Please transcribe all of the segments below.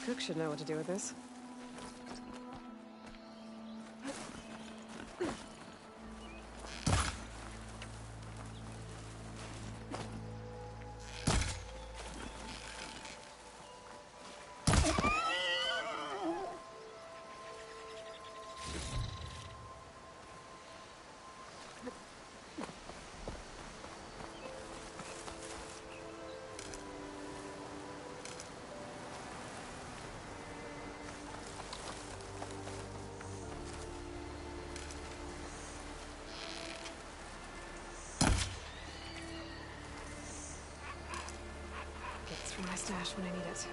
cook should know what to do with this. From my stash when I need it.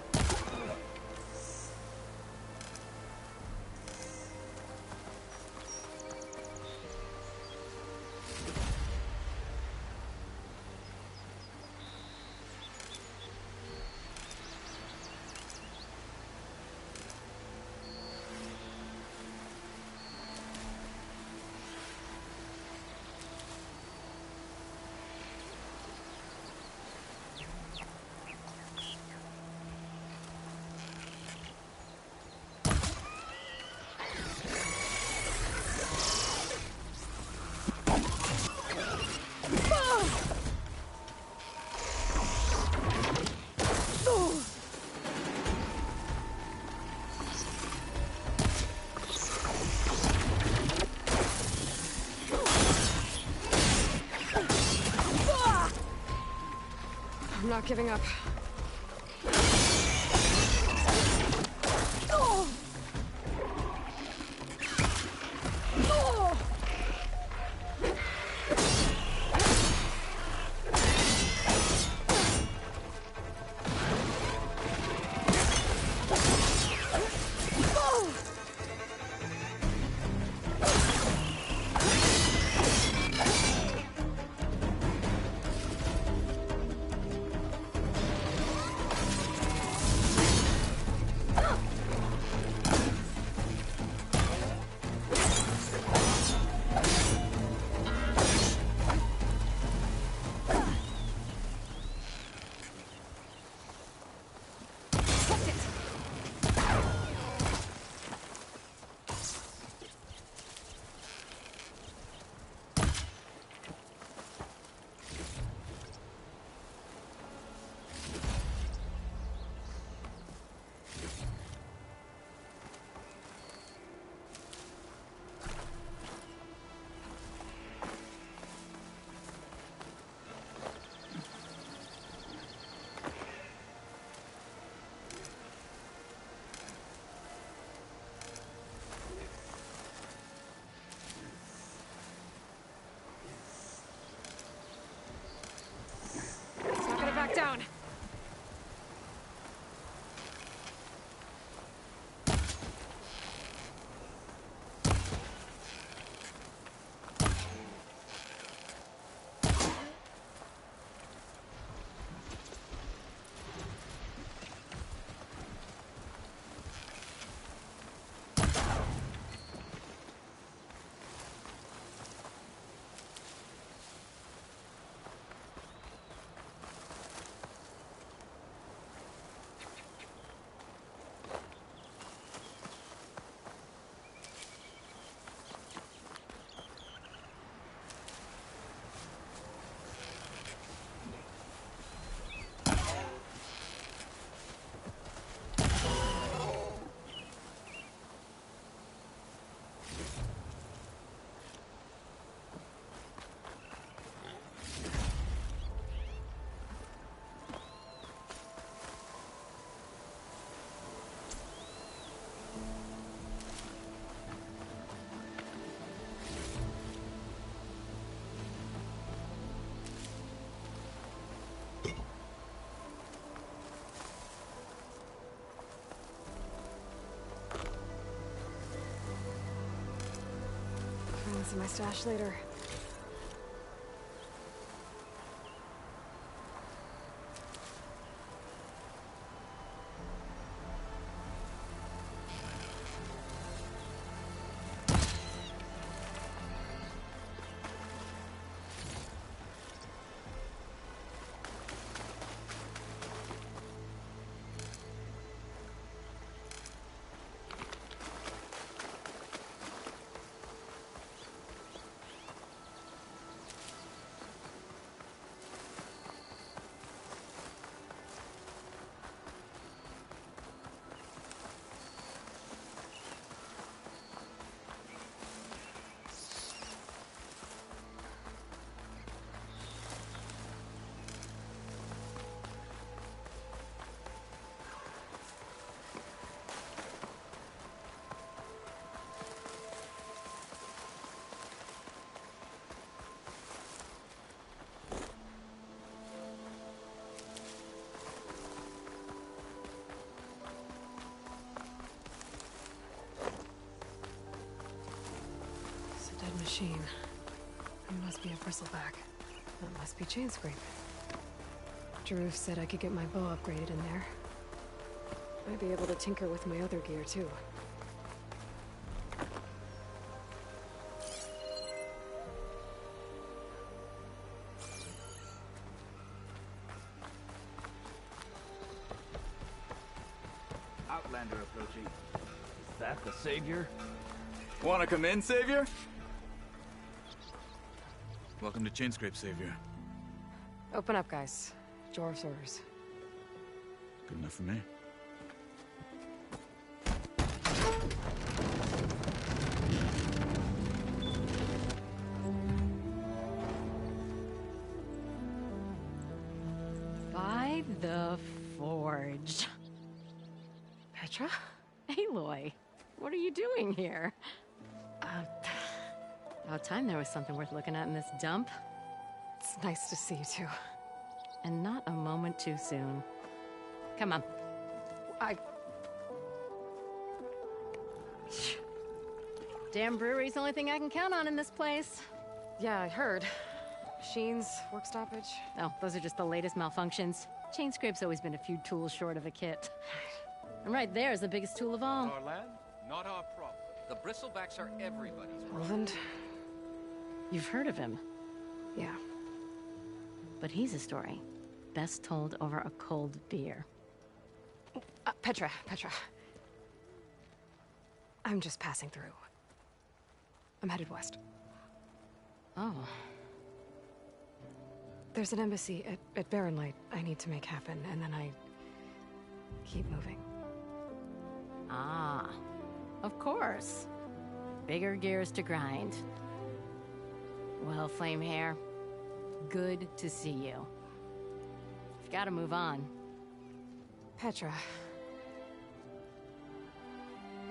I'm not giving up. Back down. Find this in my stash later. machine. It must be a bristleback. That must be Chainscrape. Drew said I could get my bow upgraded in there. I'd be able to tinker with my other gear, too. Outlander approaching. Is that the Savior? Wanna come in, Savior? Welcome to Chainscrape, Savior. Open up, guys. Jor's orders. Good enough for me. By the Forge. Petra? Aloy, what are you doing here? About time there was something worth looking at in this dump. It's nice to see you, too. And not a moment too soon. Come on. Damn brewery's the only thing I can count on in this place. Yeah, I heard. Machines, work stoppage. Oh, those are just the latest malfunctions. Chainscrape's always been a few tools short of a kit. And right there is the biggest tool of all. Our land, not our problem. The bristlebacks are everybody's problem. Roland? You've heard of him, Yeah. but he's a story best told over a cold beer. Petra. I'm just passing through. I'm headed west. Oh, There's an embassy at Barren Light I need to make happen, and then I keep moving. ah, of course. Bigger gears to grind. Well, Flamehair, good to see you. You've got to move on. Petra.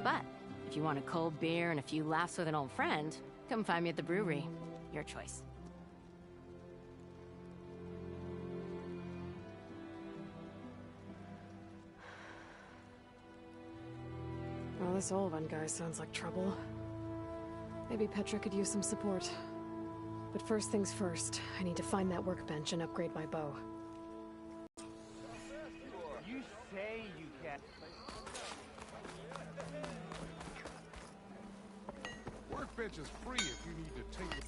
But if you want a cold beer and a few laughs with an old friend, come find me at the brewery. Your choice. Well, this Olvan guy sounds like trouble. Maybe Petra could use some support. But first things first, I need to find that workbench and upgrade my bow. You say you can. Workbench is free if you need to take it.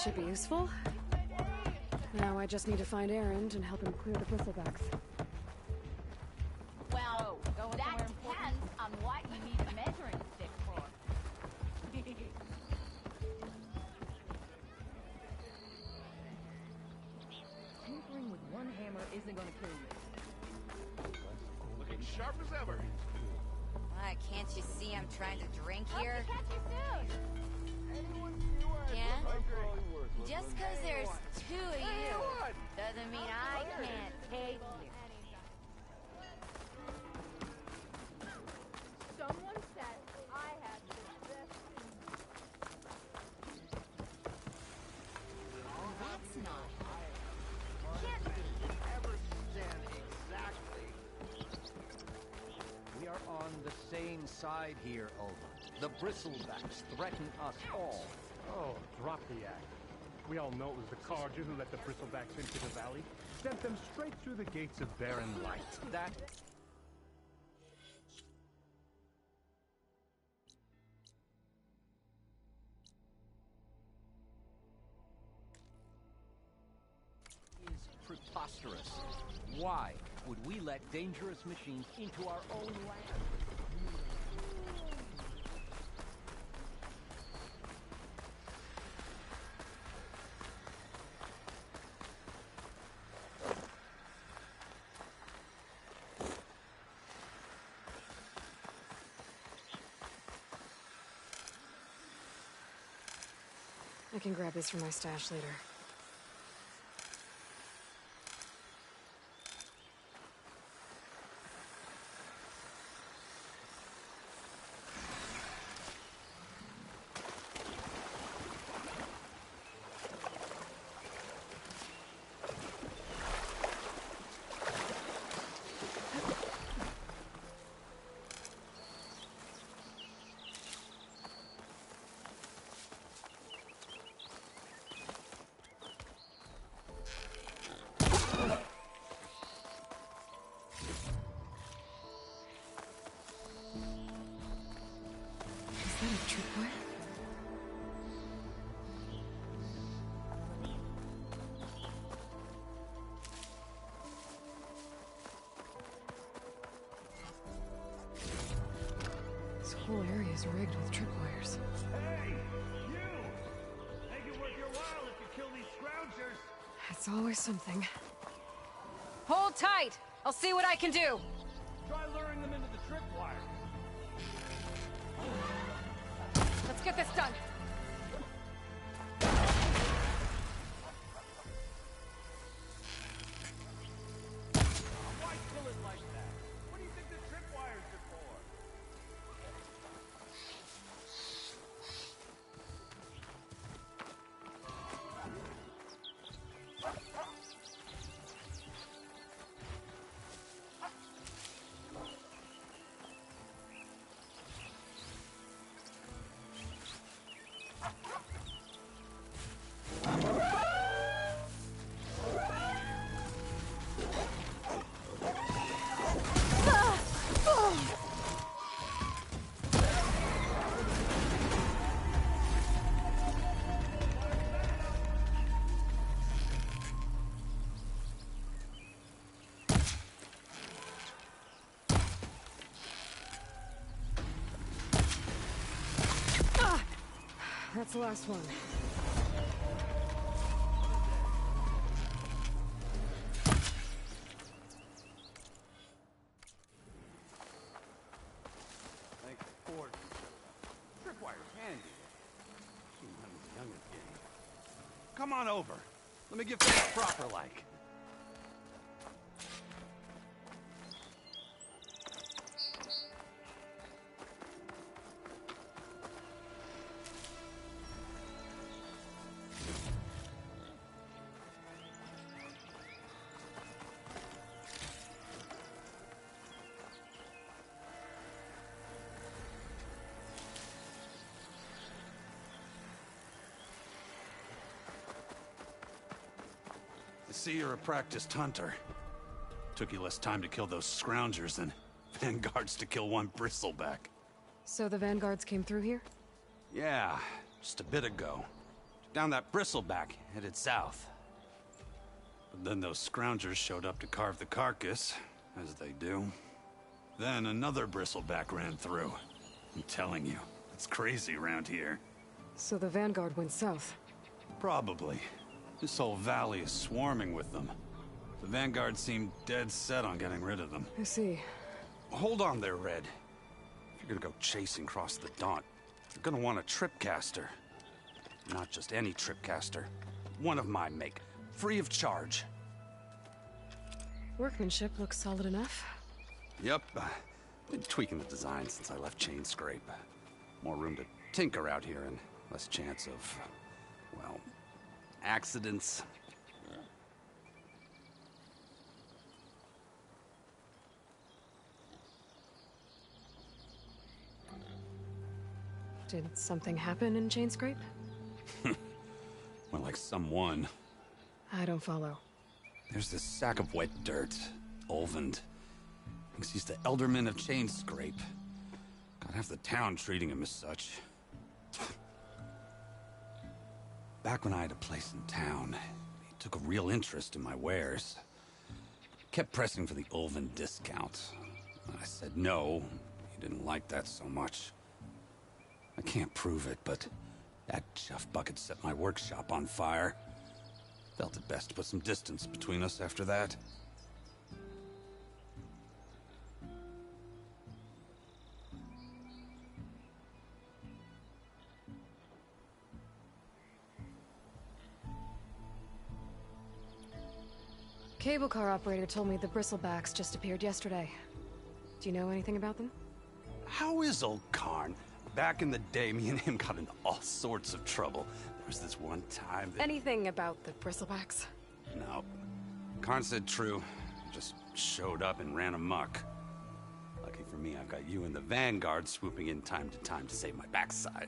should be useful. Now I just need to find Erend and help him clear the bristlebacks. Well, that depends on what you need a measuring stick for. Tinkering with one hammer isn't gonna kill you. Looking sharp as ever. What, can't you see I'm trying to drink here? Hope to catch you soon. Yeah? Just because there's two of you doesn't mean I can't take you. Someone said I had this. That's not. Can't be. Everstand exactly. We are on the same side here, Ulva. The Bristlebacks threaten us all. Oh, drop the act. We all know it was the Carja who let the Bristlebacks into the valley, sent them straight through the gates of Barren Light. That is preposterous. Why would we let dangerous machines into our own land? I can grab this from my stash later. Is that a tripwire? This whole area is rigged with tripwires. Hey, you! Make it worth your while if you kill these scroungers. It's always something. Hold tight! I'll see what I can do! Try luring them into the tripwire. Let's get this done! Why kill it like that? What do you think the tripwires are for? That's the last one. Thanks, Ford. Tripwire's handy. When I was young again. Come on over. Let me give things proper like. I see you're a practiced hunter. Took you less time to kill those scroungers than vanguards to kill one bristleback. So the vanguards came through here? Yeah, just a bit ago. down that bristleback, headed south. But then those scroungers showed up to carve the carcass, as they do. Then another bristleback ran through. I'm telling you, it's crazy around here. So the Vanguard went south. Probably. This whole valley is swarming with them. The Vanguard seemed dead set on getting rid of them. I see. Hold on there, Red. If you're gonna go chasing across the Daunt, you're gonna want a tripcaster. Not just any tripcaster. One of my make. Free of charge. Workmanship looks solid enough. Yep. Been tweaking the design since I left Chainscrape. More room to tinker out here and less chance of, well, accidents. Did something happen in Chainscrape? Well, like someone. I don't follow. There's this sack of wet dirt. Olvend. Thinks he's the Elderman of Chainscrape. Got half the town treating him as such. Back when I had a place in town, he took a real interest in my wares. Kept pressing for the Olvend discount. When I said no, he didn't like that so much. I can't prove it, but that chuff bucket set my workshop on fire. Felt it best to put some distance between us after that. Cable car operator told me the bristlebacks just appeared yesterday. Do you know anything about them? How is old Karn? Back in the day, me and him got into all sorts of trouble. There was this one time that... Anything about the bristlebacks? No. Karn said true. Just showed up and ran amok. Lucky for me, I've got you and the Vanguard swooping in time to time to save my backside.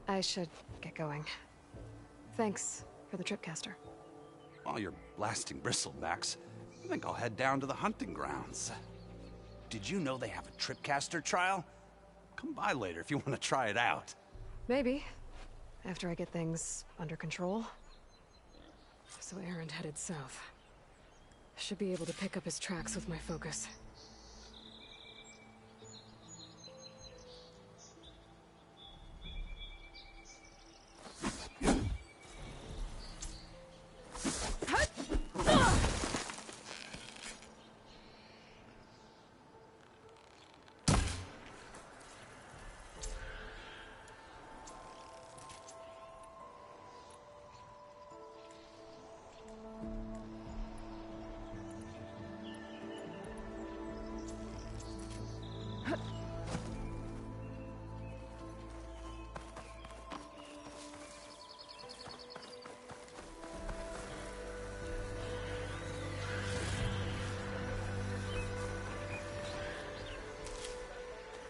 I should get going. Thanks for the tripcaster. While you're blasting bristlebacks, I think I'll head down to the hunting grounds. Did you know they have a tripcaster trial? Come by later if you want to try it out. Maybe. After I get things under control. So Erend headed south. Should be able to pick up his tracks with my focus.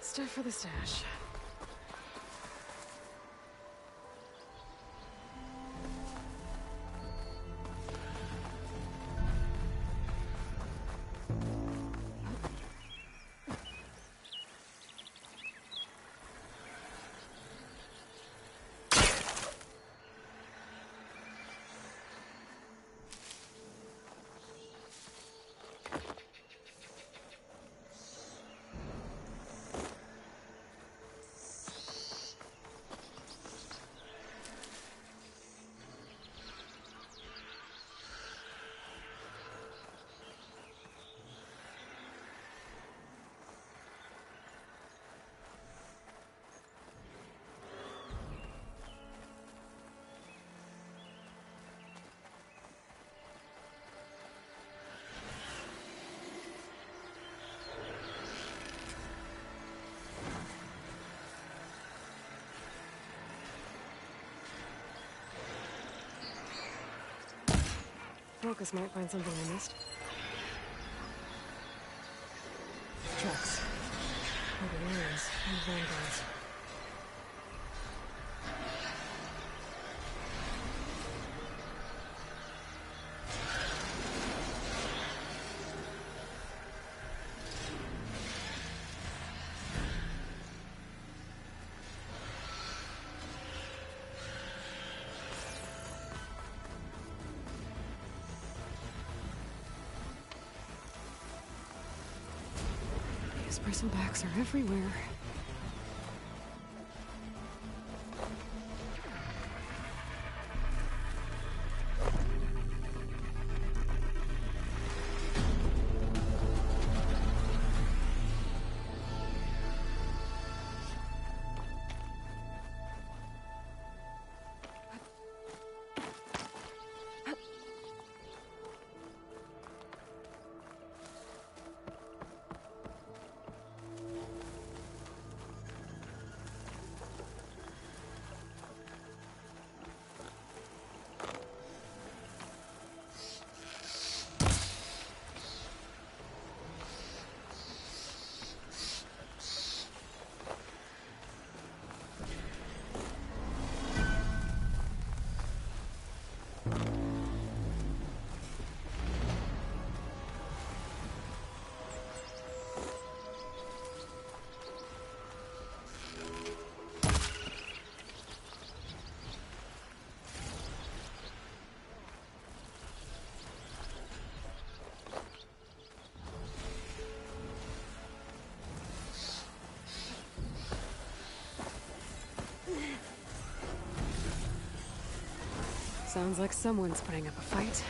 Stuff for the stash. Focus might find something I missed. Trucks. Barbarians and vanguards. Those bristlebacks are everywhere. Sounds like someone's putting up a fight.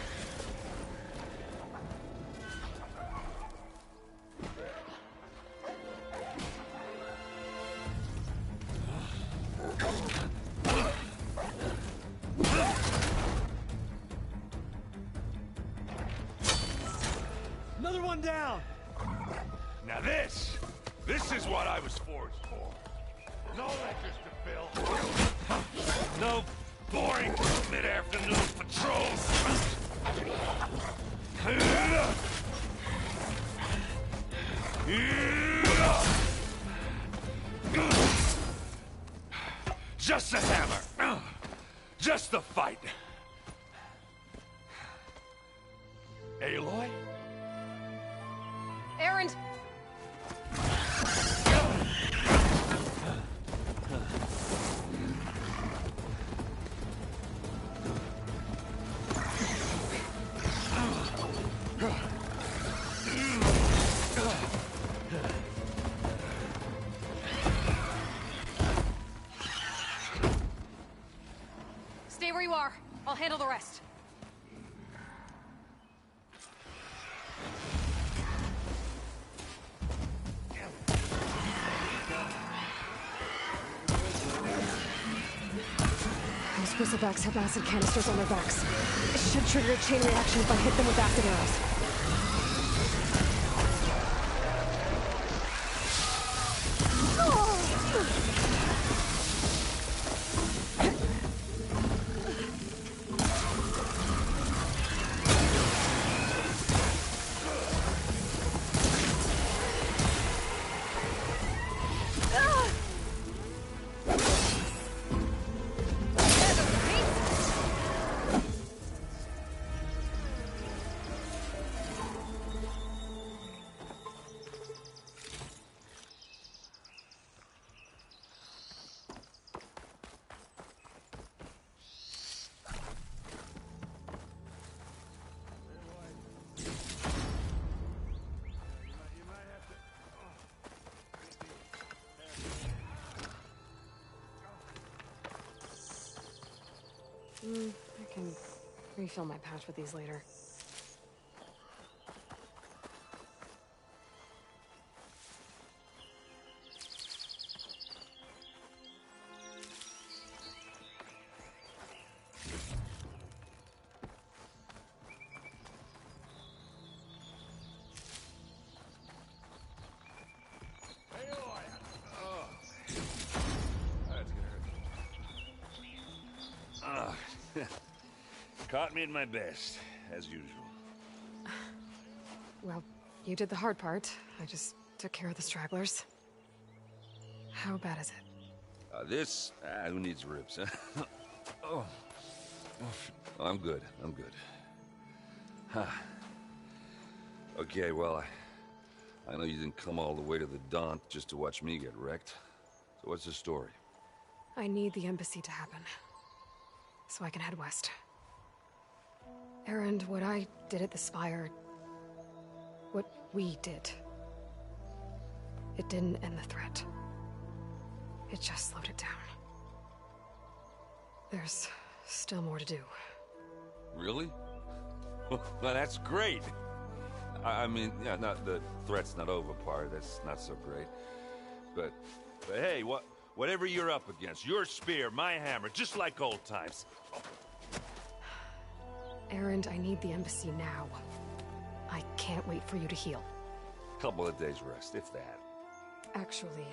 Another one down! Now this is what I was forged for. No lectures to fill. No boring mid-afternoon patrols. Just a hammer. Just the fight. Aloy? Erend! Stay where you are. I'll handle the rest. Those bristlebacks have acid canisters on their backs. It should trigger a chain reaction if I hit them with acid arrows. I can refill my pouch with these later. Caught me at my best, as usual. Well, you did the hard part. I just took care of the stragglers. How bad is it? Who needs ribs, huh? Oh, I'm good. I'm good. Huh. Okay, well, I know you didn't come all the way to the Daunt just to watch me get wrecked. So what's the story? I need the embassy to happen, so I can head west. Erend, what I did at the Spire... what we did... It didn't end the threat. It just slowed it down. There's still more to do. Really? Well, that's great. I mean, yeah, not the threat's not over part. That's not so great. But hey, whatever you're up against, your spear, my hammer, just like old times. Erend, I need the embassy now. I can't wait for you to heal. Couple of days rest, if that. Actually,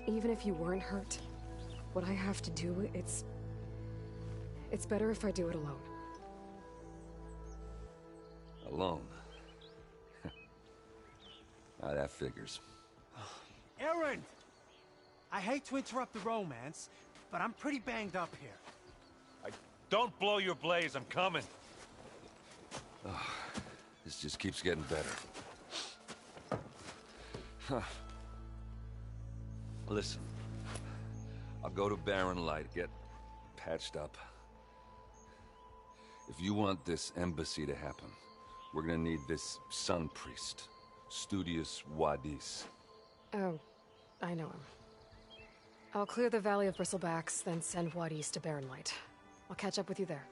even if you weren't hurt, what I have to do, it's better if I do it alone. Alone? Now that figures. Erend! I hate to interrupt the romance, but I'm pretty banged up here. Don't blow your blaze, I'm coming. Oh, this just keeps getting better. Huh. Listen, I'll go to Barren Light, get patched up. If you want this embassy to happen, we're gonna need this Sun Priest, Studius Wadis. Oh, I know him. I'll clear the Valley of Bristlebacks, then send Wadis to Barren Light. I'll catch up with you there.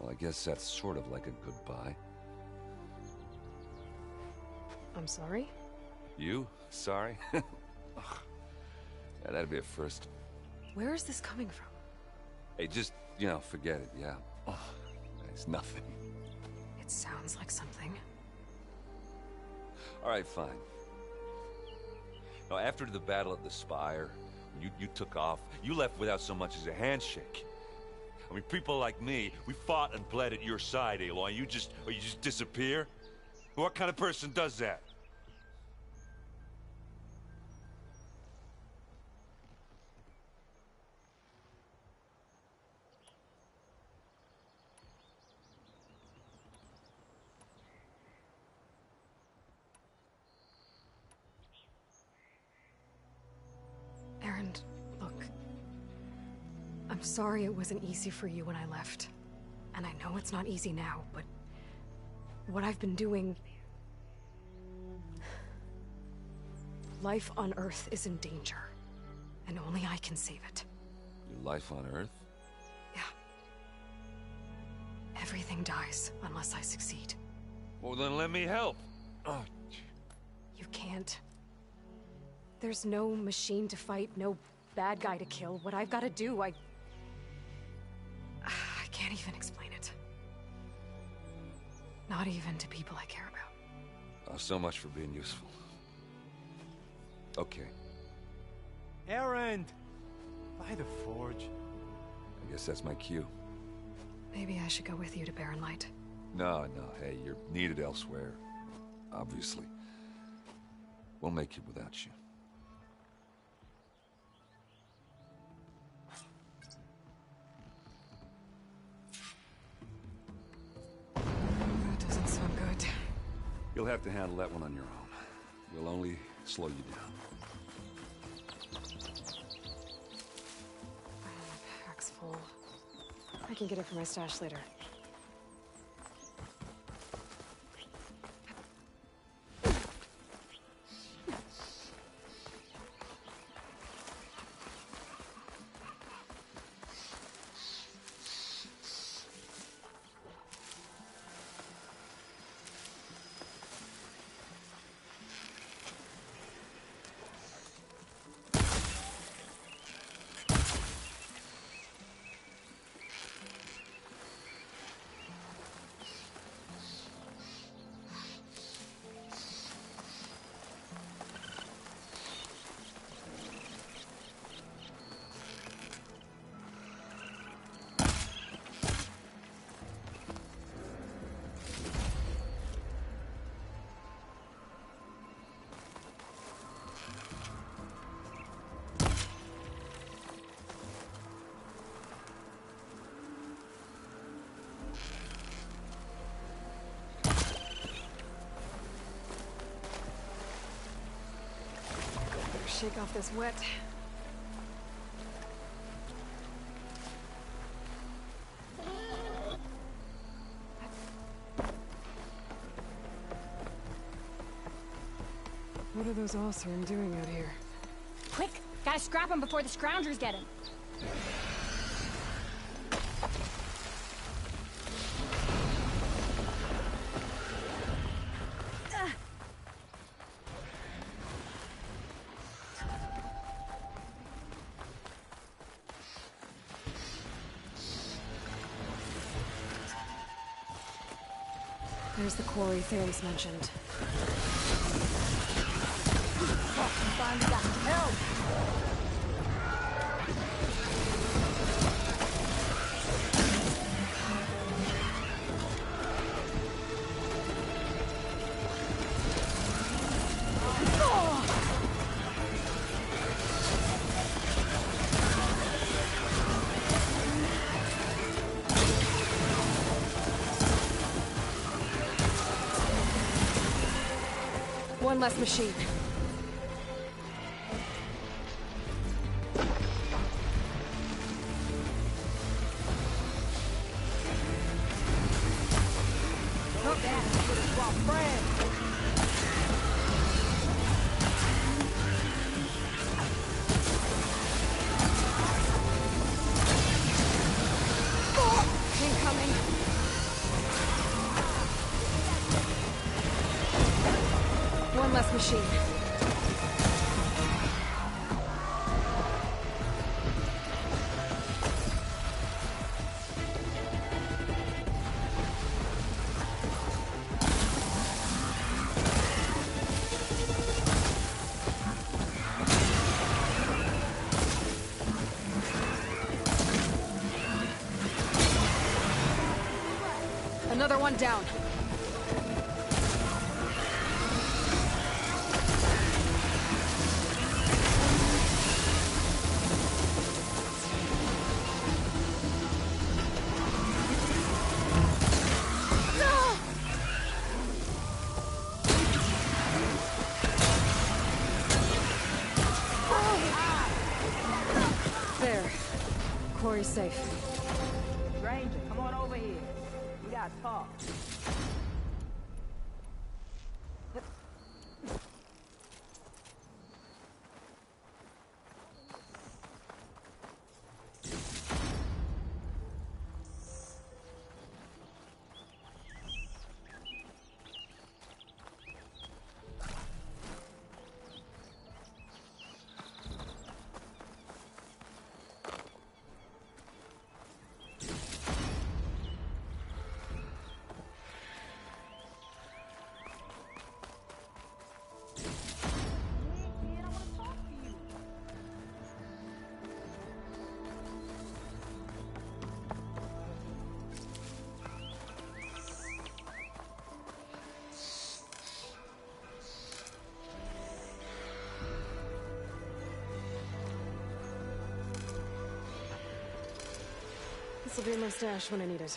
Well, I guess that's sort of like a goodbye. I'm sorry? You? Sorry? Yeah, that'd be a first. Where is this coming from? Hey, just, forget it, yeah. Oh, it's nothing. It sounds like something. All right, fine. Now, after the battle at the Spire, you took off, you left without so much as a handshake. I mean, people like me, we fought and bled at your side, Aloy. You just disappear? What kind of person does that? Erend, look. I'm sorry it wasn't easy for you when I left. And I know it's not easy now, but what I've been doing... Life on Earth is in danger, and only I can save it. Your life on Earth? Yeah. Everything dies unless I succeed. Well, then let me help. Oh. You can't. There's no machine to fight, no bad guy to kill. What I've got to do, I can't even explain it. Not even to people I care about. Oh, so much for being useful. Okay. Erend! By the Forge. I guess that's my cue. Maybe I should go with you to Barren Light. No, hey, you're needed elsewhere. Obviously. We'll make it without you. That doesn't sound good. You'll have to handle that one on your own. We'll only slow you down. My pack's full. I can get it from my stash later. Shake off this wet. What are those Oseram doing out here? Quick! Gotta scrap him before the Scroungers get him. There's the quarry Thames mentioned. Finally got help! One less machine. Machine. Another one down. Quarry's safe. Ranger, come on over here. We gotta talk. This'll be my stash when I need it.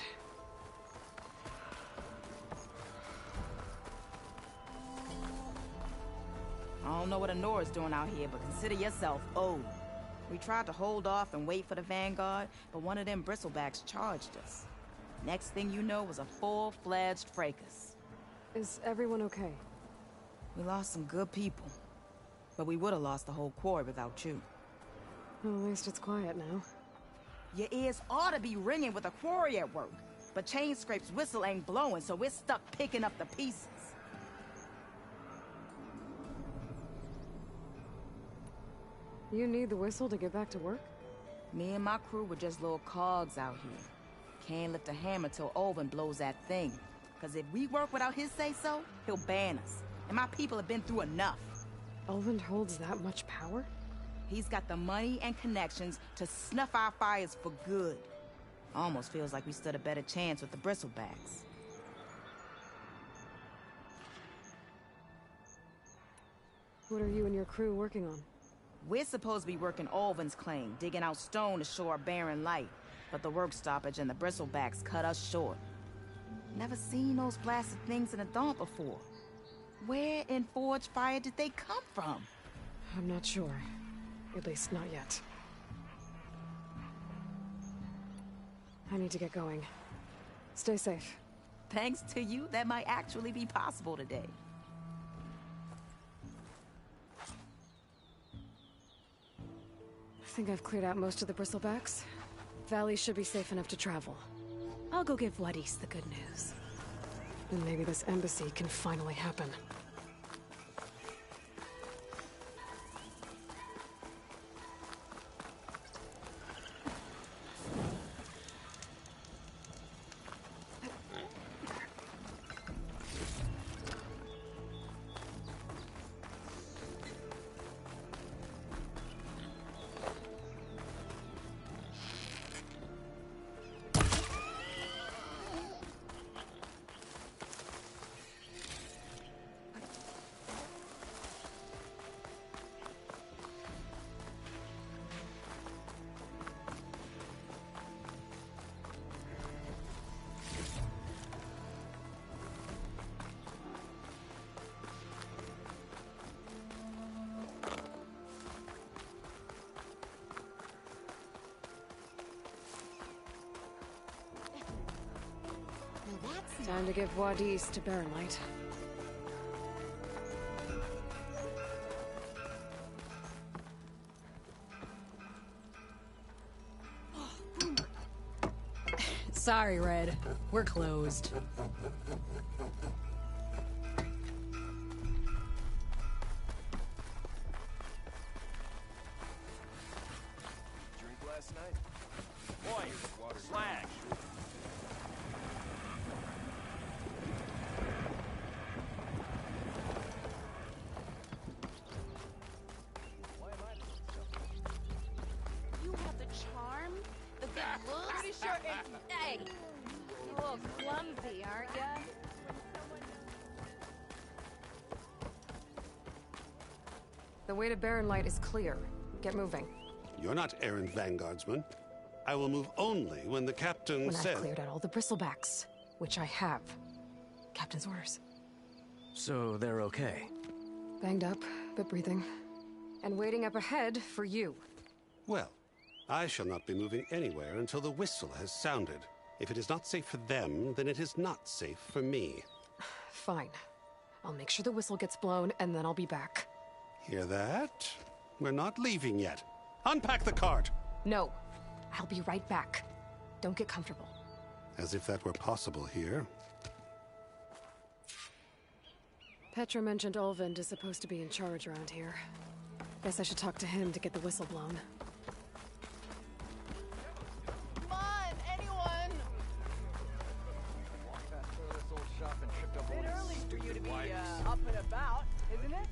I don't know what Anora's doing out here, but consider yourself owed. We tried to hold off and wait for the Vanguard, but one of them bristlebacks charged us. Next thing you know was a full-fledged fracas. Is everyone okay? We lost some good people, but we would have lost the whole quarry without you. Well, at least it's quiet now. Your ears ought to be ringing with a quarry at work, but Chainscrape's whistle ain't blowing, so we're stuck picking up the pieces. You need the whistle to get back to work? Me and my crew were just little cogs out here. Can't lift a hammer till Olvin blows that thing. Cause if we work without his say-so, he'll ban us. And my people have been through enough. Olvin holds that much power? He's got the money and connections to snuff our fires for good. Almost feels like we stood a better chance with the bristlebacks. What are you and your crew working on? We're supposed to be working Olvin's claim, digging out stone to show our barren light. But the work stoppage and the bristlebacks cut us short. Never seen those blasted things in the dawn before. Where in Forge Fire did they come from? I'm not sure. At least not yet. I need to get going. Stay safe. Thanks to you, that might actually be possible today. think I've cleared out most of the bristlebacks. Valley should be safe enough to travel. I'll go give Wadis the good news. Then maybe this embassy can finally happen. Time to give Wadis to Baronlight. Sorry, Red. We're closed. Drink last night? Boy, slash. You have the charm, the good looks. Pretty sure it's... Hey! You a little clumsy, aren't ya? The way to Baronlight is clear. Get moving. You're not errand vanguardsman. I will move only when the captain When says... I've cleared out all the bristlebacks, which I have. Captain's orders. So they're okay? Banged up, but breathing. And waiting up ahead for you. Well, I shall not be moving anywhere until the whistle has sounded. If it is not safe for them, then it is not safe for me. Fine. I'll make sure the whistle gets blown, and then I'll be back. Hear that? We're not leaving yet. Unpack the cart! No. I'll be right back. Don't get comfortable. As if that were possible here. Petra mentioned Olvind is supposed to be in charge around here. Guess I should talk to him to get the whistle blown. Come on, anyone! Walked past this old shop and tripped over Bit one of early these for you stupid to be wipes. up and about, isn't it?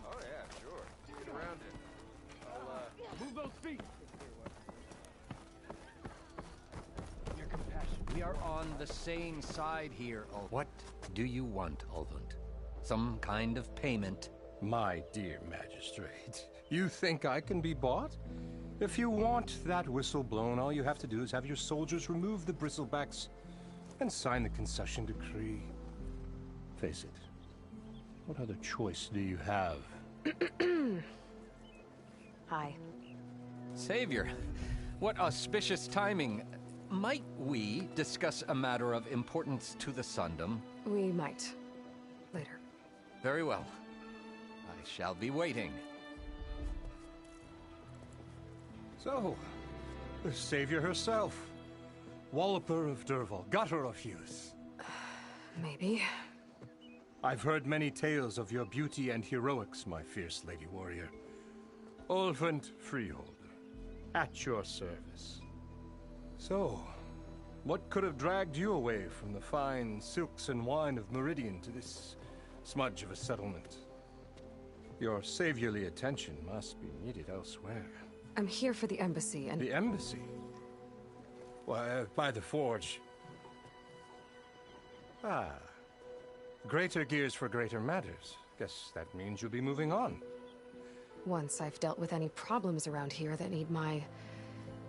Oh yeah, sure. Get around it. I'll, Move those feet! Your compassion. We are on the same side here, Ulvund. What do you want, Ulvund? Some kind of payment? My dear magistrate, you think I can be bought? If you want that whistle blown, all you have to do is have your soldiers remove the bristlebacks and sign the concession decree. Face it, what other choice do you have? Hi. Savior, what auspicious timing. Might we discuss a matter of importance to the Sundom? We might. Later. Very well. I shall be waiting. So, the savior herself. Walloper of Derval, gutter of youth. Maybe. I've heard many tales of your beauty and heroics, my fierce lady warrior. Olvend Freeholder, at your service. So, what could have dragged you away from the fine silks and wine of Meridian to this smudge of a settlement? Your saviorly attention must be needed elsewhere. I'm here for the embassy and... The embassy? Why, by the forge. Ah. Greater gears for greater matters. Guess that means you'll be moving on. Once I've dealt with any problems around here that need my...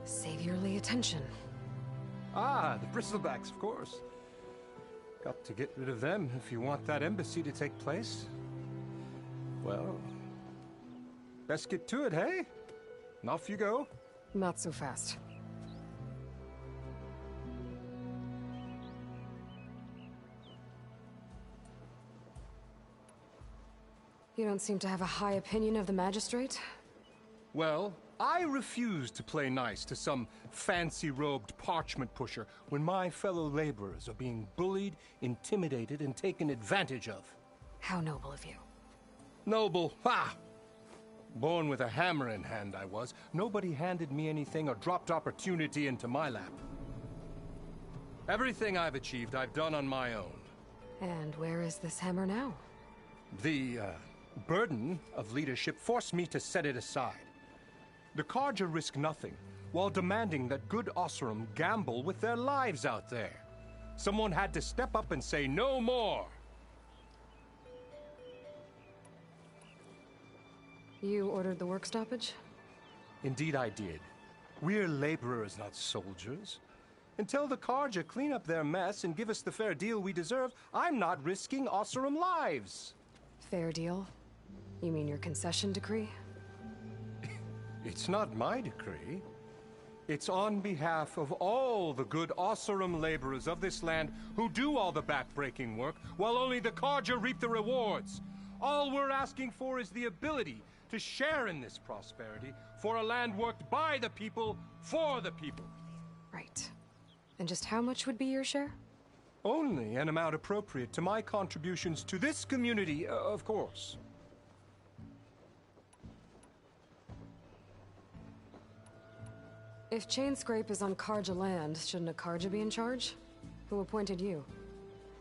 saviorly attention. Ah, the bristlebacks, of course. Got to get rid of them if you want that embassy to take place. Well, let's get to it, hey? And off you go. Not so fast. You don't seem to have a high opinion of the magistrate? Well, I refuse to play nice to some fancy-robed parchment pusher when my fellow laborers are being bullied, intimidated, and taken advantage of. How noble of you. Noble? Ha! Born with a hammer in hand, I was. Nobody handed me anything or dropped opportunity into my lap. Everything I've achieved, I've done on my own. And where is this hammer now? The, burden of leadership forced me to set it aside. The Carja risk nothing, while demanding that good Oseram gamble with their lives out there. Someone had to step up and say no more. You ordered the work stoppage? Indeed I did. We're laborers, not soldiers. Until the Carja clean up their mess and give us the fair deal we deserve, I'm not risking Oseram lives. Fair deal? You mean your concession decree? It's not my decree. It's on behalf of all the good Oseram laborers of this land who do all the back-breaking work, while only the Carja reap the rewards. All we're asking for is the ability to share in this prosperity for a land worked by the people, for the people. Right. And just how much would be your share? Only an amount appropriate to my contributions to this community, of course. If Chainscrape is on Carja land, shouldn't a Carja be in charge? Who appointed you?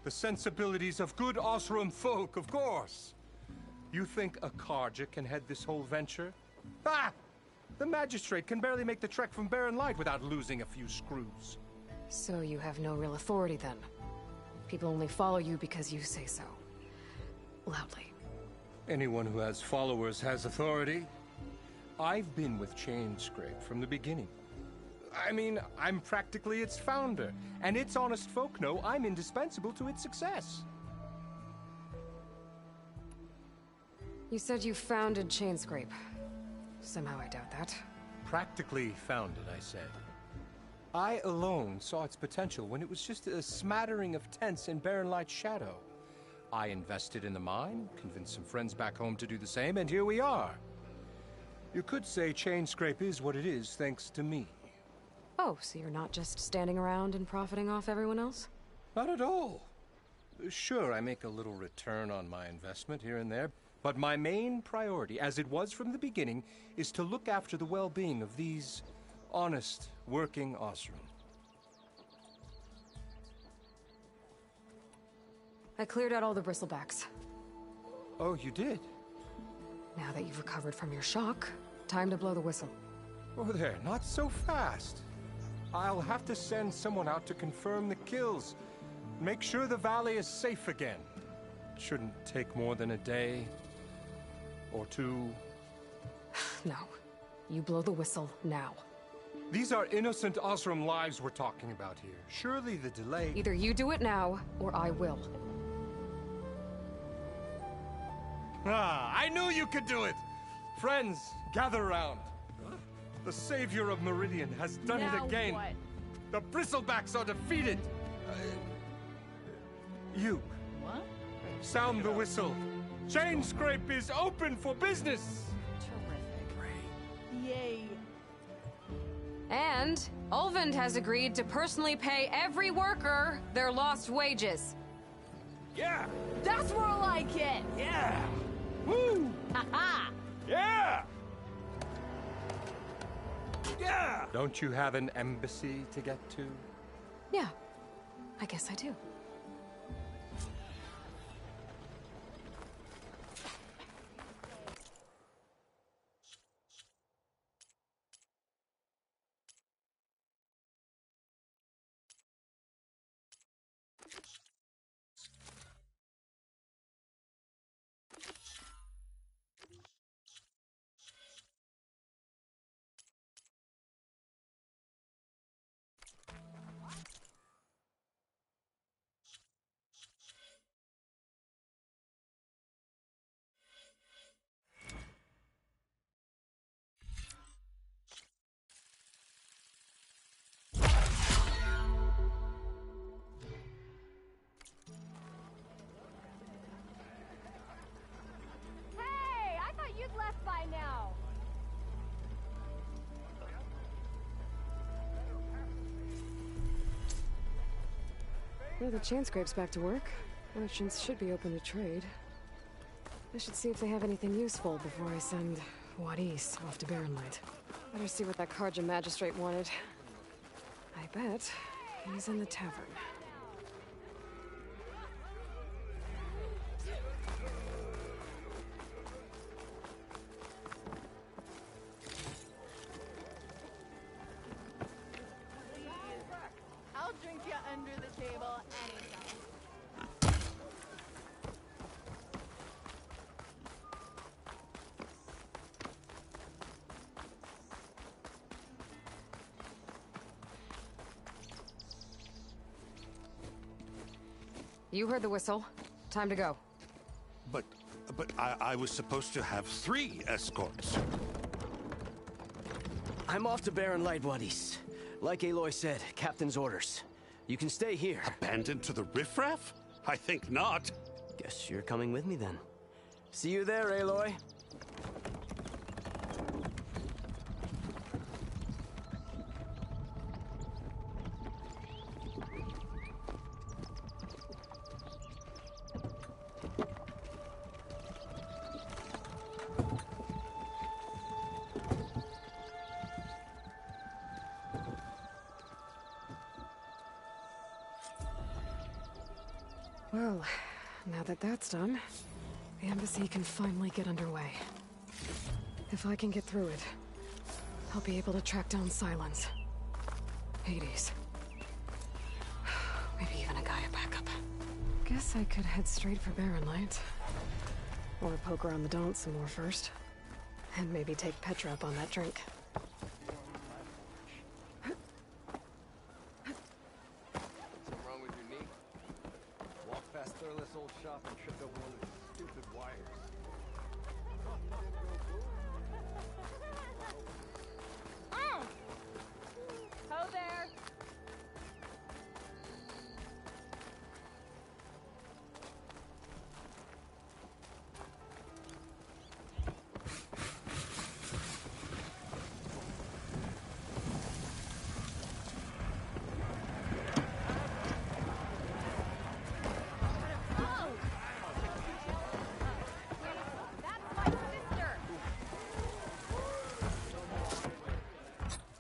The sensibilities of good Oseram folk, of course. You think a Carja can head this whole venture? Ah! The magistrate can barely make the trek from Barren Light without losing a few screws. So you have no real authority then? People only follow you because you say so. Loudly. Anyone who has followers has authority. I've been with Chainscrape from the beginning. I mean, I'm practically its founder, and its honest folk know I'm indispensable to its success. You said you founded Chainscrape. Somehow I doubt that. Practically founded, I said. I alone saw its potential when it was just a smattering of tents in Barren Light's shadow. I invested in the mine, convinced some friends back home to do the same, and here we are. You could say Chainscrape is what it is thanks to me. Oh, so you're not just standing around and profiting off everyone else? Not at all. Sure, I make a little return on my investment here and there, but my main priority, as it was from the beginning, is to look after the well-being of these honest, working Oseram. I cleared out all the bristlebacks. Oh, you did? Now that you've recovered from your shock, time to blow the whistle. Oh there, not so fast. I'll have to send someone out to confirm the kills. Make sure the valley is safe again. Shouldn't take more than a day. Or two. No. You blow the whistle now. These are innocent Oseram lives we're talking about here. Surely the delay... Either you do it now, or I will. Ah, I knew you could do it! Friends, gather around. The savior of Meridian has done it again. What? The Bristlebacks are defeated. You. What? Sound the whistle. Chainscrape is open for business. Terrific. Yay. And Ulvund has agreed to personally pay every worker their lost wages. Yeah! That's more like it! Yeah! Woo! Ha-ha! Yeah! Yeah! Don't you have an embassy to get to? Yeah, I guess I do. Well, the chain scrape's back to work. Merchants should be open to trade. I should see if they have anything useful before I send Wadis off to Barrenlight. Better see what that Carja magistrate wanted. I bet he's in the tavern. I'll drink you under the table anytime. You heard the whistle. Time to go. But I was supposed to have 3 escorts. I'm off to Barrenlight, Wadis. Like Aloy said, Captain's orders. You can stay here. Abandoned to the riffraff? I think not. Guess you're coming with me then. See you there, Aloy. Well, now that that's done, the embassy can finally get underway. If I can get through it, I'll be able to track down Silence, Hades, maybe even a Gaia backup. Guess I could head straight for Barrenlight. Or poke around the Daunt some more first. And maybe take Petra up on that drink. Something wrong with your knee? Walked past Thurless old shop and tripped over one of the stupid wires. Ho there!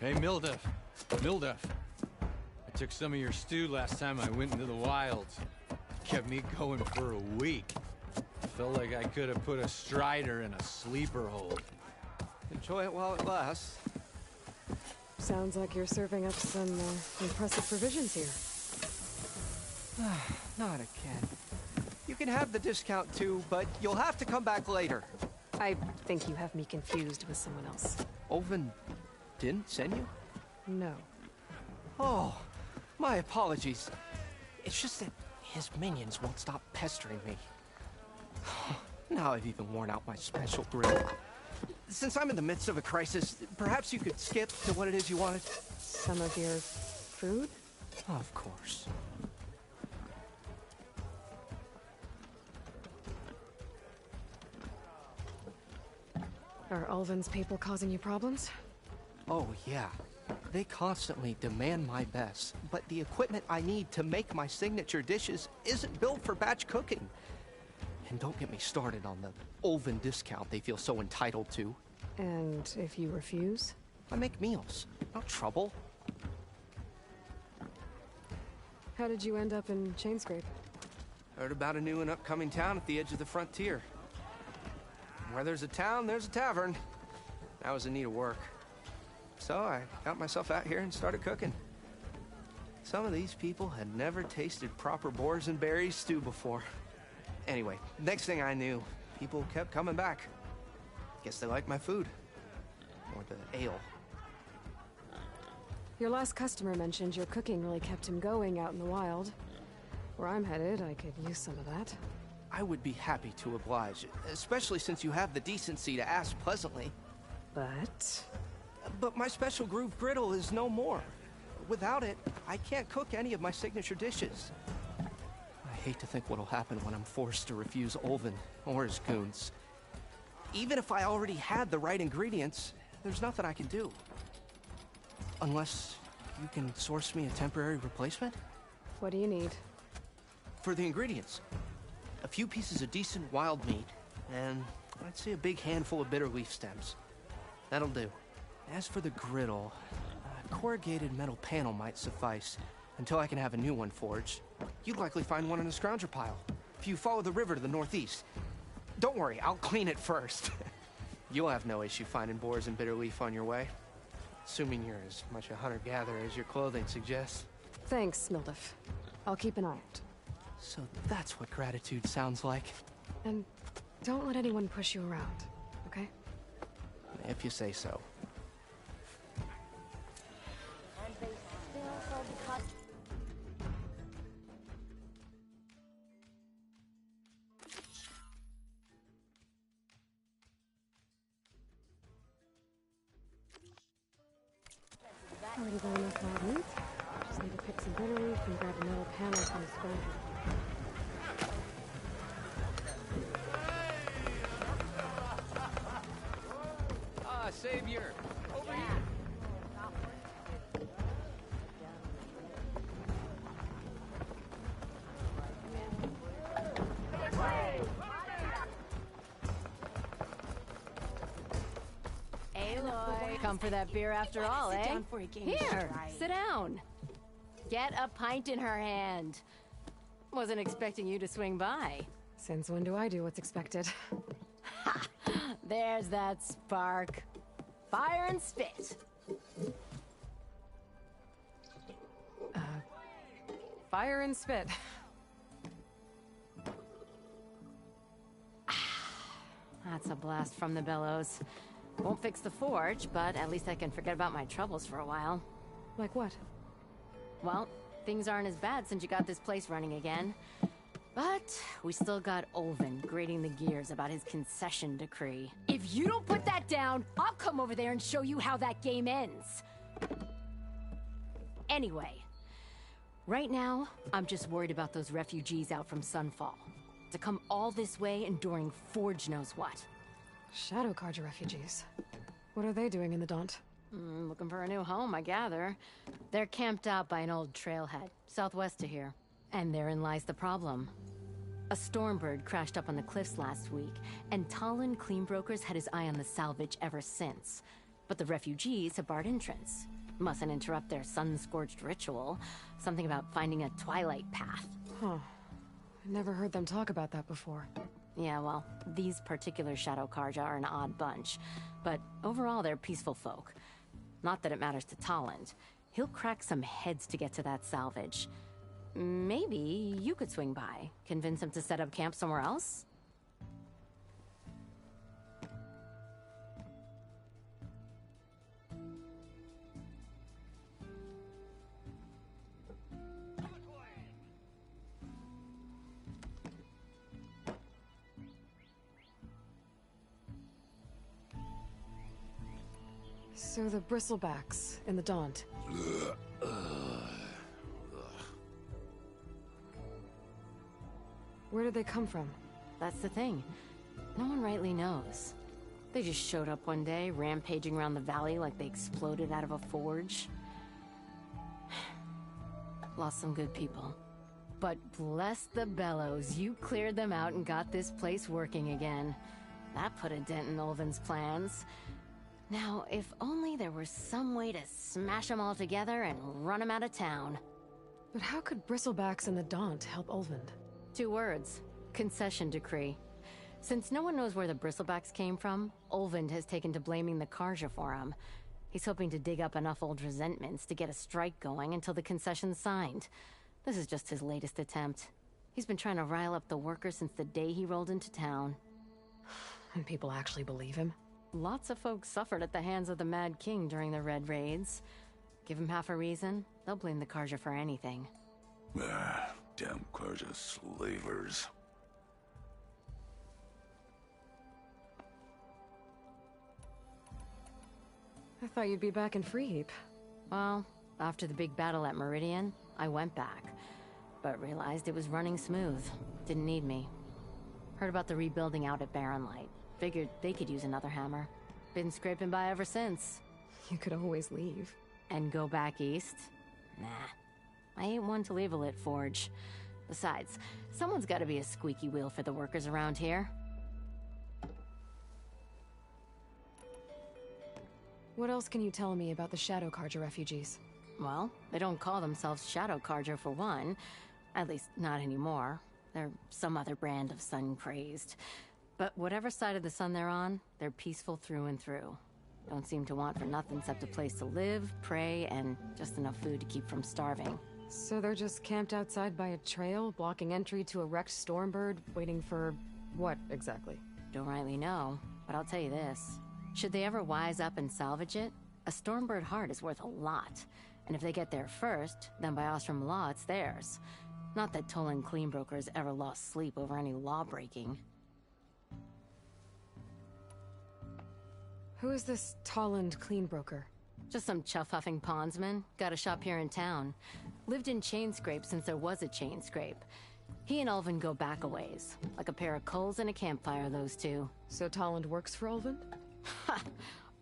Hey, Mildef. Mildef. I took some of your stew last time I went into the wilds. Kept me going for a week. Felt like I could have put a strider in a sleeper hold. Enjoy it while it lasts. Sounds like you're serving up some impressive provisions here. Not again. You can have the discount too, but you'll have to come back later. I think you have me confused with someone else. Olvin didn't send you? No. Oh, my apologies. It's just that his minions won't stop pestering me. Now I've even worn out my special grill. Since I'm in the midst of a crisis, perhaps you could skip to what it is you wanted? Some of your food? Of course. Are Ulvin's people causing you problems? Oh, yeah. They constantly demand my best, but the equipment I need to make my signature dishes isn't built for batch cooking. And don't get me started on the Ulvin discount they feel so entitled to. And if you refuse? I make meals. No trouble. How did you end up in Chainscrape? Heard about a new and upcoming town at the edge of the frontier. Where there's a town, there's a tavern. I was in need of work. So I got myself out here and started cooking. Some of these people had never tasted proper boars and berries stew before. Anyway, next thing I knew, people kept coming back. Guess they liked my food. Or the ale. Your last customer mentioned your cooking really kept him going out in the wild. Where I'm headed, I could use some of that. I would be happy to oblige, especially since you have the decency to ask pleasantly. But my special groove griddle is no more. Without it, I can't cook any of my signature dishes. I hate to think what'll happen when I'm forced to refuse Ulvin or his goons. Even if I already had the right ingredients, there's nothing I can do. Unless you can source me a temporary replacement? What do you need? for the ingredients. A few pieces of decent wild meat, and I'd say a big handful of bitter leaf stems. That'll do. As for the griddle, a corrugated metal panel might suffice until I can have a new one forged. You'd likely find one in a scrounger pile if you follow the river to the northeast. Don't worry, I'll clean it first. You'll have no issue finding boars and bitter leaf on your way. Assuming you're as much a hunter-gatherer as your clothing suggests. Thanks, Mildef. I'll keep an eye out. So that's what gratitude sounds like. And don't let anyone push you around, okay? If you say so. Already got enough wild meat. Just need to pick some bitter leaf and grab a metal panel from the scrounger. Ah, Savior! Over here! Aloy, come for that beer after all, sit eh? down for a game of Here, stride. sit down. Get a pint in her hand. Wasn't expecting you to swing by. Since when do I do what's expected? There's that spark. Fire and spit. Fire and spit. That's a blast from the bellows. Won't fix the forge, but at least I can forget about my troubles for a while. Like what? Well, things aren't as bad since you got this place running again. But we still got Olvin grating the gears about his concession decree. If you don't put that down, I'll come over there and show you how that game ends. Anyway, right now, I'm just worried about those refugees out from Sunfall. To come all this way enduring Forge knows what. Shadow Carja refugees. What are they doing in the Daunt? Looking for a new home, I gather. They're camped out by an old trailhead, southwest of here. And therein lies the problem. A Stormbird crashed up on the cliffs last week, and Talon Cleanbrokers had his eye on the salvage ever since. But the refugees have barred entrance. Mustn't interrupt their sun-scorched ritual. Something about finding a twilight path. Huh. I never heard them talk about that before. Yeah, well, these particular Shadow Carja are an odd bunch. But overall, they're peaceful folk. Not that it matters to Talon. He'll crack some heads to get to that salvage. Maybe you could swing by, convince him to set up camp somewhere else? So the Bristlebacks in the Daunt. Where did they come from? That's the thing. No one rightly knows. They just showed up one day, rampaging around the valley like they exploded out of a forge. Lost some good people. But bless the bellows, you cleared them out and got this place working again. That put a dent in Olvin's plans. Now, if only there was some way to smash them all together and run them out of town. But how could Bristlebacks and the Daunt help Olvind? 2 words. Concession decree. Since no one knows where the Bristlebacks came from, Olvind has taken to blaming the Carja for him. He's hoping to dig up enough old resentments to get a strike going until the concession's signed. This is just his latest attempt. He's been trying to rile up the workers since the day he rolled into town. And people actually believe him? Lots of folks suffered at the hands of the Mad King during the Red Raids. Give him half a reason, they'll blame the Carja for anything. Damn Carja slavers. I thought you'd be back in Freeheap. Well, after the big battle at Meridian, I went back. But realized it was running smooth. Didn't need me. Heard about the rebuilding out at Barren Light. Figured they could use another hammer. Been scraping by ever since. You could always leave. And go back east? Nah. I ain't one to leave a lit forge. Besides, someone's got to be a squeaky wheel for the workers around here. What else can you tell me about the Shadow Carja refugees? Well, they don't call themselves Shadow Carja for one. At least, not anymore. They're some other brand of sun-crazed. But whatever side of the sun they're on, they're peaceful through and through. Don't seem to want for nothing except a place to live, pray, and just enough food to keep from starving. So they're just camped outside by a trail, blocking entry to a wrecked Stormbird, waiting for... what, exactly? Don't rightly know, but I'll tell you this. Should they ever wise up and salvage it, a Stormbird heart is worth a lot. And if they get there first, then by Ostrom law, it's theirs. Not that Tolan Cleanbrokers ever lost sleep over any law-breaking. Who is this Tolland Cleanbroker? Just some chuff-huffing pondsman. Got a shop here in town. Lived in Chainscrape since there was a Chainscrape. He and Ulvund go back a ways. Like a pair of coals and a campfire, those two. So Tolland works for Ulvund? Ha!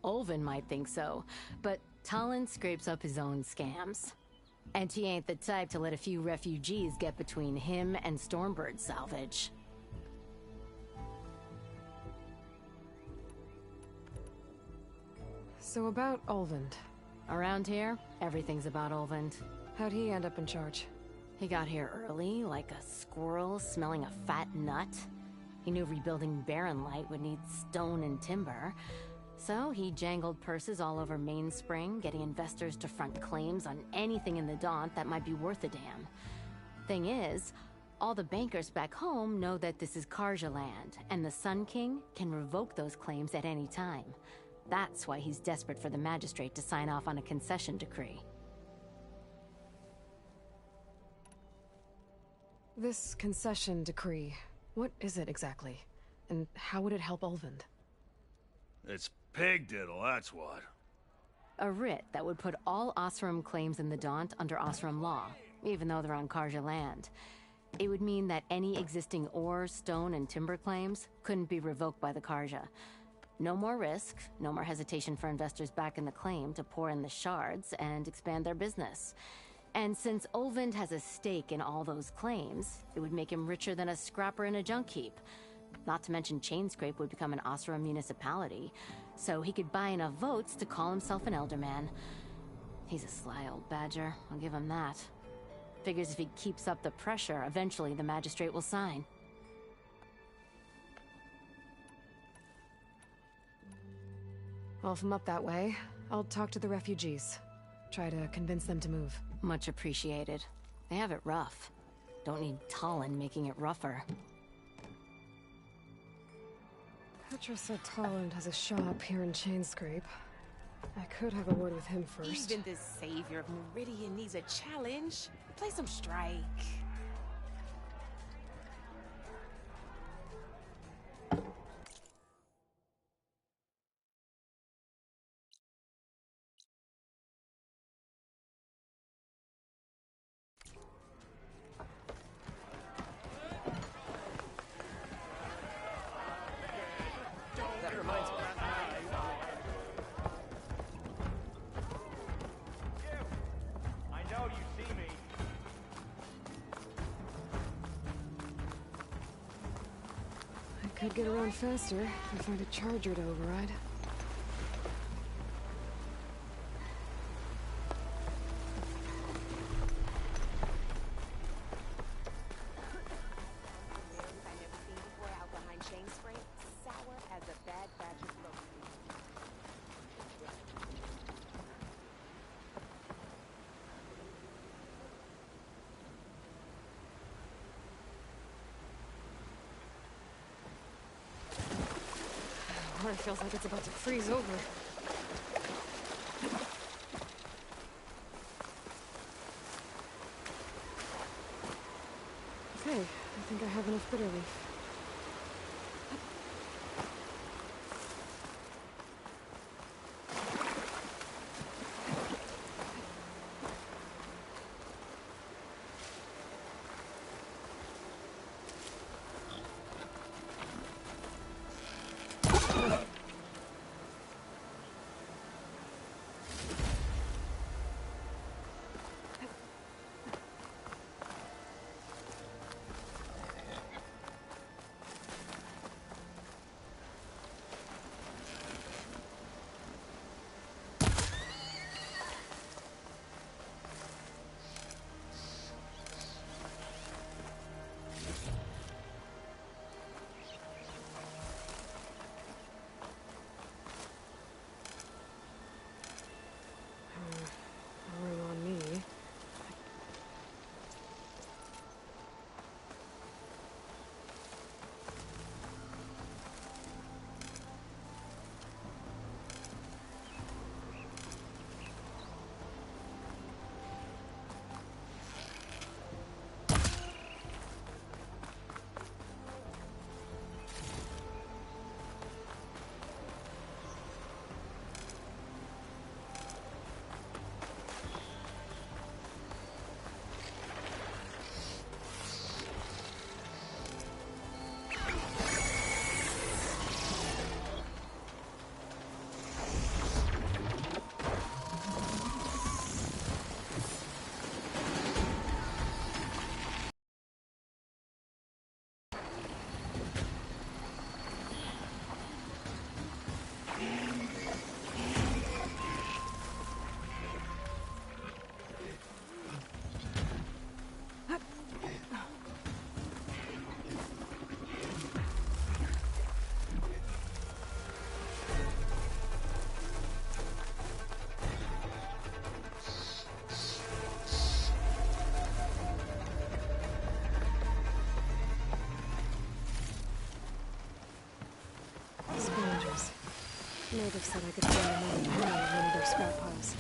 Ulvund might think so, but Tolland scrapes up his own scams. And he ain't the type to let a few refugees get between him and Stormbird salvage. So about Ulvund. Around here, everything's about Ulvund. How'd he end up in charge? He got here early, like a squirrel smelling a fat nut. He knew rebuilding Barren Light would need stone and timber. So he jangled purses all over Mainspring, getting investors to front claims on anything in the Daunt that might be worth a damn. Thing is, all the bankers back home know that this is Carja land, and the Sun King can revoke those claims at any time. That's why he's desperate for the magistrate to sign off on a concession decree. This concession decree, what is it exactly? And how would it help Ulvund? It's pig diddle, that's what. A writ that would put all Osram claims in the Daunt under Osram law, even though they're on Carja land. It would mean that any existing ore, stone, and timber claims couldn't be revoked by the Carja. No more risk, no more hesitation for investors back in the claim to pour in the shards and expand their business. And since Ulvund has a stake in all those claims, it would make him richer than a scrapper in a junk heap. Not to mention Chainscrape would become an Osram municipality, so he could buy enough votes to call himself an Elderman. He's a sly old badger, I'll give him that. Figures if he keeps up the pressure, eventually the magistrate will sign. Well, if I'm up that way, I'll talk to the refugees. Try to convince them to move. Much appreciated. They have it rough. Don't need Tolland making it rougher. Petra said Tolland has a shop here in Chainscrape. I could have a word with him first. Even the savior of Meridian needs a challenge. Play some strike. Could get around faster if I find a charger to override. Water feels like it's about to freeze over. Okay, I think I have enough bitter leaf. Mildef said I could find another penny in one of their scrap piles.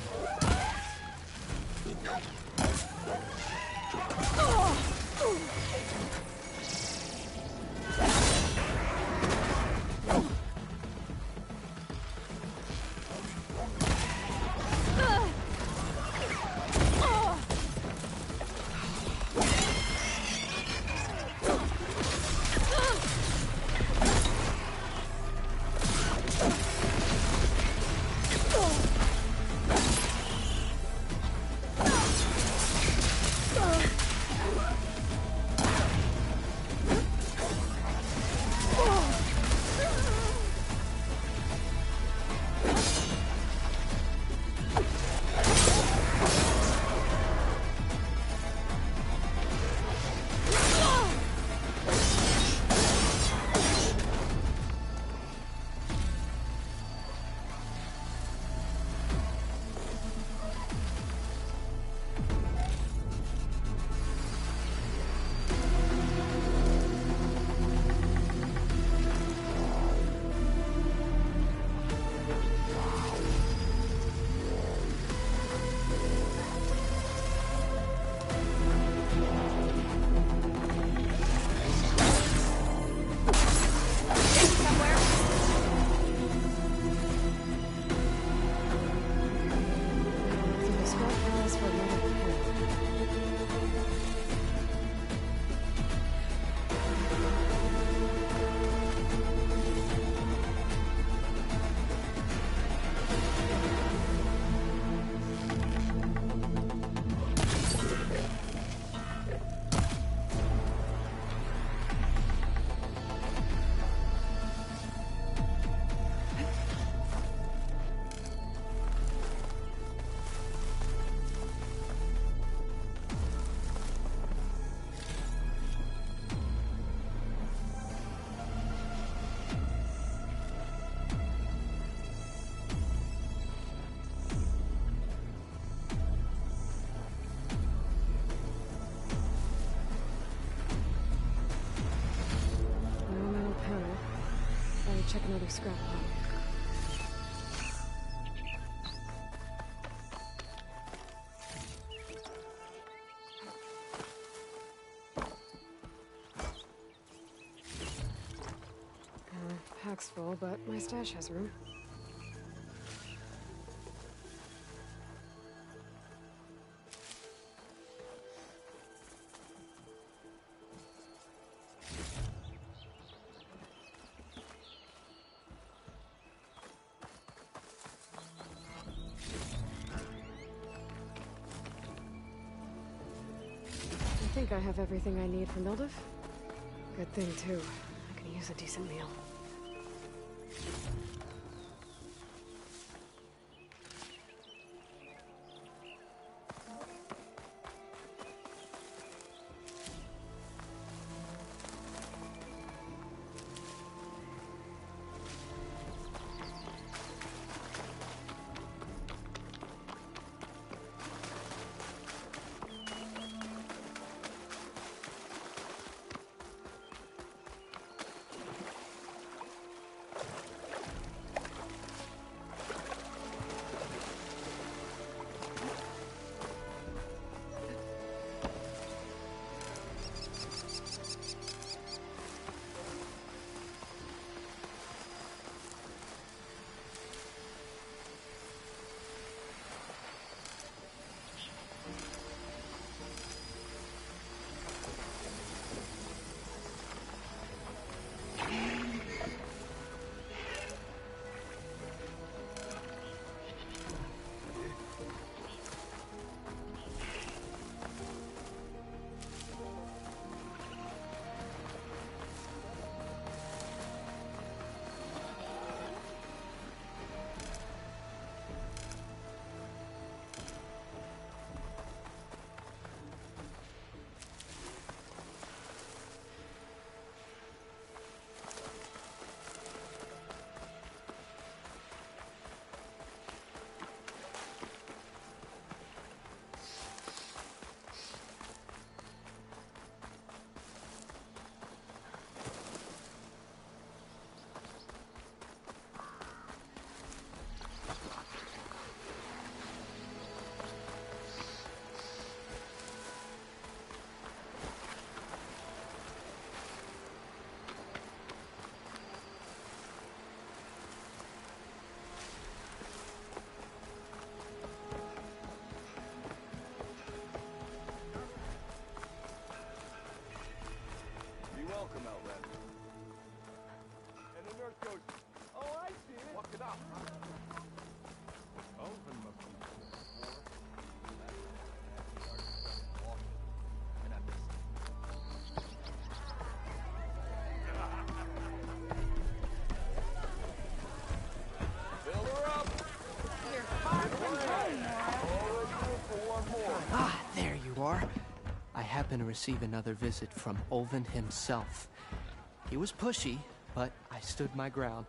Check another scrap pile. Pack's full, but my stash has room. I think I have everything I need for Mildef. Good thing, too. I can use a decent meal. bar, I happened to receive another visit from Olvin himself. He was pushy, but I stood my ground.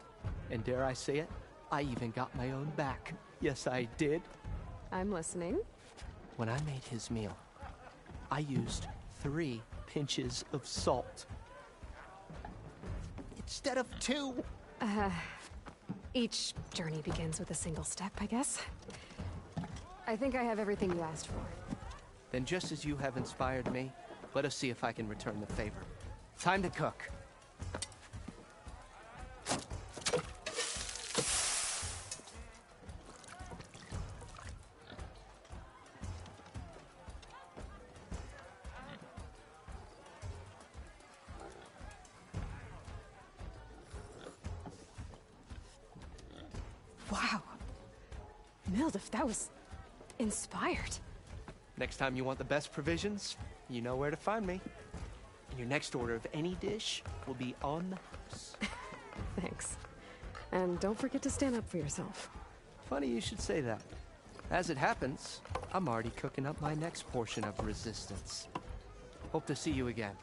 And dare I say it, I even got my own back. Yes, I did. I'm listening. When I made his meal, I used 3 pinches of salt. Instead of 2. Each journey begins with a single step, I guess. I think I have everything you asked for. Then just as you have inspired me, let us see if I can return the favor. Time to cook. Wow. Mildef, that was inspired. Next time you want the best provisions, you know where to find me. And your next order of any dish will be on the house. Thanks. And don't forget to stand up for yourself. Funny you should say that. As it happens, I'm already cooking up my next portion of resistance. Hope to see you again.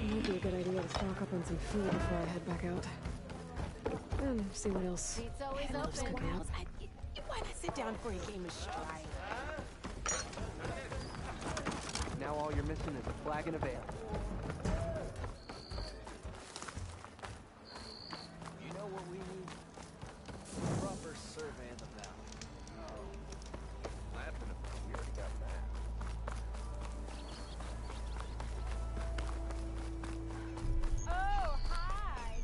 It might be a good idea to stock up on some food before I head back out. And see what else Seat's always Hannib's open. cooking up. Why not sit down for a game of strike? Now all you're missing is a flag and a veil. You know what we need? Proper survey of the valley. Laughing about we already got that. Oh, hi!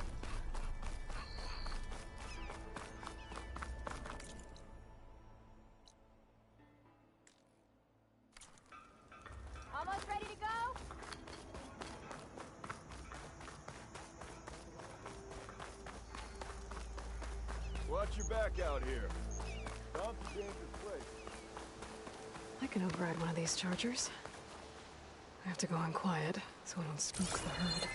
Almost ready to go? Watch your back out here. Don't change the place. I can override one of these chargers. I have to go in quiet, so I don't spook the herd.